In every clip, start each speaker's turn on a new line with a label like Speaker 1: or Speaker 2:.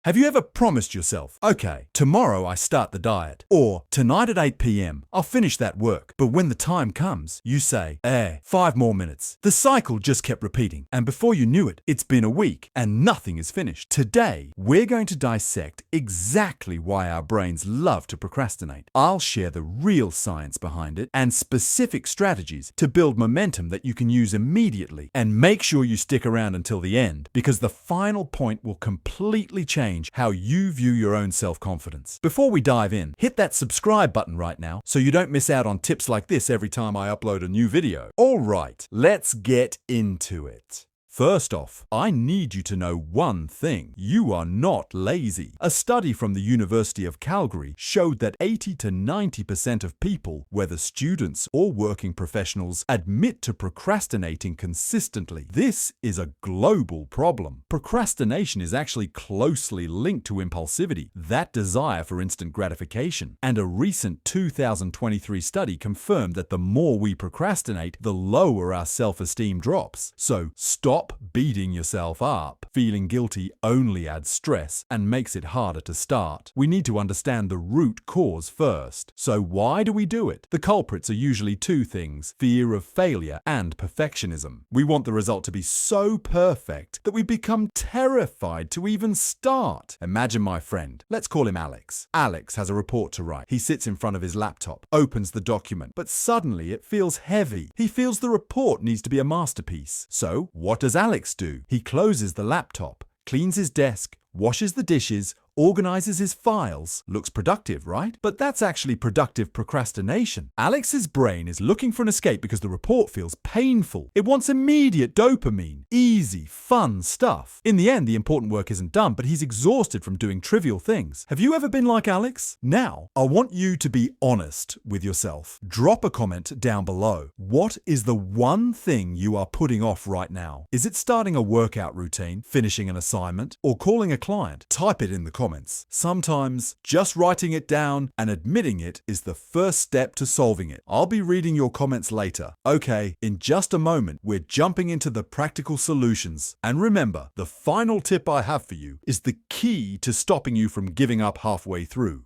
Speaker 1: Have you ever promised yourself, okay, tomorrow I start the diet, or tonight at 8 p.m. I'll finish that work, but when the time comes, you say, 5 more minutes. The cycle just kept repeating, and before you knew it, it's been a week and nothing is finished. Today, we're going to dissect exactly why our brains love to procrastinate. I'll share the real science behind it and specific strategies to build momentum that you can use immediately. And make sure you stick around until the end, because the final point will completely change how you view your own self-confidence. Before we dive in, hit that subscribe button right now so you don't miss out on tips like this every time I upload a new video. All right, let's get into it. First off, I need you to know one thing. You are not lazy. A study from the University of Calgary showed that 80 to 90% of people, whether students or working professionals, admit to procrastinating consistently. This is a global problem. Procrastination is actually closely linked to impulsivity, that desire for instant gratification. And a recent 2023 study confirmed that the more we procrastinate, the lower our self-esteem drops. So stop beating yourself up. Feeling guilty only adds stress and makes it harder to start. We need to understand the root cause first. So why do we do it? The culprits are usually two things: fear of failure and perfectionism. We want the result to be so perfect that we become terrified to even start. Imagine my friend. Let's call him Alex. Alex has a report to write. He sits in front of his laptop, opens the document, but suddenly it feels heavy. He feels the report needs to be a masterpiece. So what does Alex do? He closes the laptop, cleans his desk, washes the dishes, organizes his files. Looks productive, right? But that's actually productive procrastination. Alex's brain is looking for an escape because the report feels painful. It wants immediate dopamine, easy, fun stuff. In the end, the important work isn't done, but he's exhausted from doing trivial things. Have you ever been like Alex? Now, I want you to be honest with yourself. Drop a comment down below. What is the one thing you are putting off right now? Is it starting a workout routine, finishing an assignment, or calling a client? Type it in the comments. Sometimes just writing it down and admitting it is the first step to solving it. I'll be reading your comments later. Okay, in just a moment, we're jumping into the practical solutions. And remember, the final tip I have for you is the key to stopping you from giving up halfway through.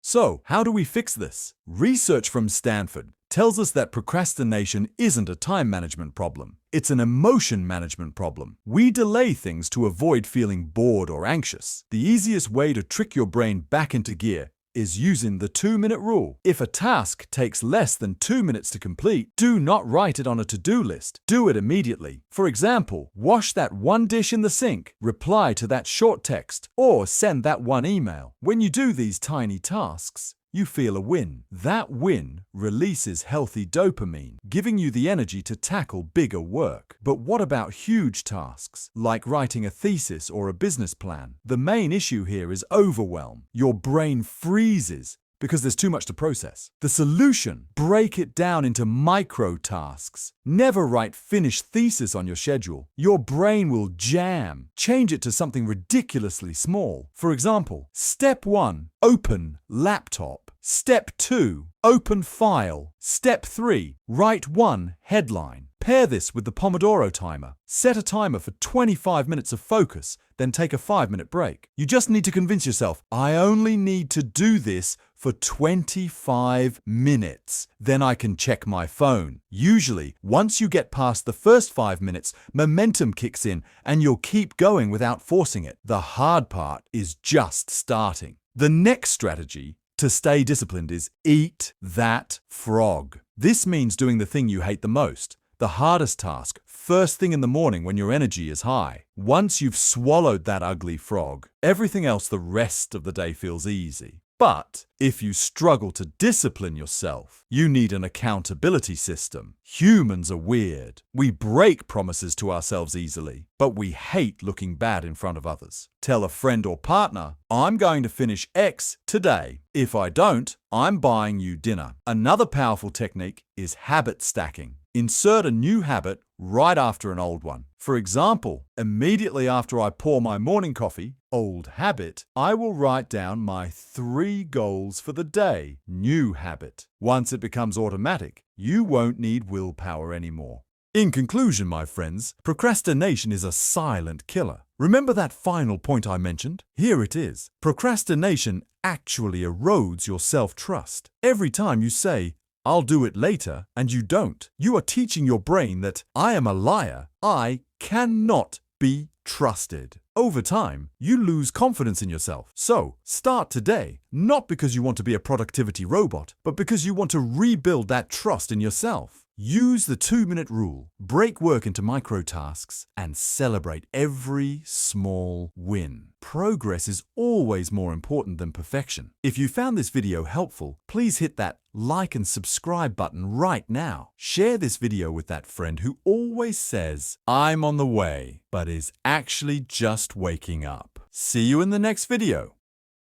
Speaker 1: So, how do we fix this? Research from Stanford tells us that procrastination isn't a time management problem. It's an emotion management problem. We delay things to avoid feeling bored or anxious. The easiest way to trick your brain back into gear is using the 2-minute rule. If a task takes less than 2 minutes to complete, do not write it on a to-do list. Do it immediately. For example, wash that one dish in the sink, reply to that short text, or send that one email. When you do these tiny tasks, you feel a win. That win releases healthy dopamine, giving you the energy to tackle bigger work. But what about huge tasks, like writing a thesis or a business plan? The main issue here is overwhelm. Your brain freezes because there's too much to process. The solution: break it down into micro tasks. Never write finished thesis on your schedule. Your brain will jam. Change it to something ridiculously small. For example, step 1, open laptop. Step 2, open file. Step 3, write one headline. Pair this with the Pomodoro timer. Set a timer for 25 minutes of focus, then take a 5-minute break. You just need to convince yourself, I only need to do this for 25 minutes. Then I can check my phone. Usually, once you get past the first 5 minutes, momentum kicks in and you'll keep going without forcing it. The hard part is just starting. The next strategy to stay disciplined is eat that frog. This means doing the thing you hate the most, the hardest task, first thing in the morning when your energy is high. Once you've swallowed that ugly frog, everything else the rest of the day feels easy. But if you struggle to discipline yourself, you need an accountability system. Humans are weird. We break promises to ourselves easily, but we hate looking bad in front of others. Tell a friend or partner, I'm going to finish X today. If I don't, I'm buying you dinner. Another powerful technique is habit stacking. Insert a new habit right after an old one. For example, immediately after I pour my morning coffee, old habit, I will write down my 3 goals for the day, new habit. Once it becomes automatic, you won't need willpower anymore. In conclusion, my friends, procrastination is a silent killer. Remember that final point I mentioned? Here it is. Procrastination actually erodes your self-trust. Every time you say, "I'll do it later," and you don't, you are teaching your brain that I am a liar. I cannot be trusted. Over time, you lose confidence in yourself. So, start today, not because you want to be a productivity robot, but because you want to rebuild that trust in yourself. Use the 2-minute rule, break work into micro tasks, and celebrate every small win. Progress is always more important than perfection. If you found this video helpful, please hit that like and subscribe button right now. Share this video with that friend who always says, "I'm on the way," but is actually just waking up. See you in the next video.